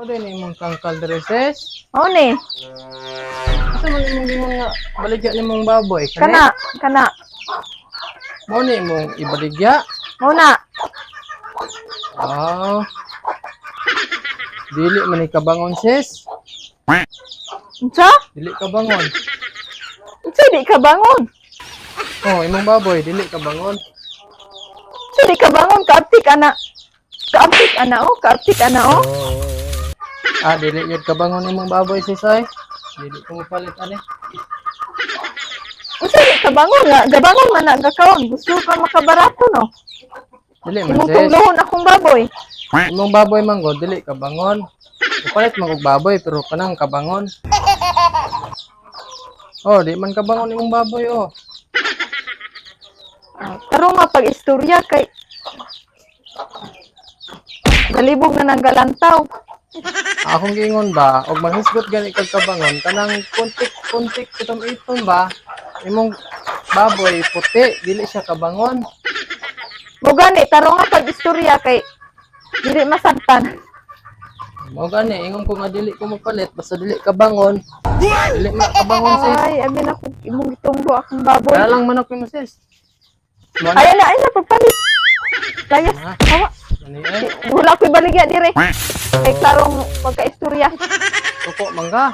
O din imong tangkal diri sis. Mao ni. Asa man imong nga baligya nimong baboy? Kana. Mo ni imong ibaligya. Mao na. Ah. Dili man ni kabangon sis. Unsa? Dili kabangon. Unsa di ka bangon? Oh, imong baboy dili kabangon. Unsa di ka bangon kaaptik ana? Kaaptik ana oh. Ah, dili yun kabangon imong baboy sis ay. Dili ko mapalit ani. Unsa di ka bangon nga? Gabangon man na gakaon. Gusto ka makabarato no? Dili man Imong sis. tunglohon akong baboy. Imong baboy manggod dili kabangon. Kapalit man og baboy pero kanang kabangon. Oh, di man kabangon imong baboy oh. Tarong nga pag-istorya kay galibog na ng galantaw. Akong giingon ba, og maghisgot gani kag kabangon kanang kuntik-kuntik itom-itom ba? Imong baboy puti, dili siya kabangon. Mo gani tarong nga pag-istorya kay dili masagtan. Mao gani ingon ko nga dili ko mapalit basta dili kabangon. Dili man kabangon sis. Ay, abi na ko imong gitunggo akong baboy. Kaya lang manok mo sis. Ay na pagpalit. Layas, Ah. hawa. Ani ay, Wala ko'y baligya dire. Kay klarong pagka-istorya. tuko mangga.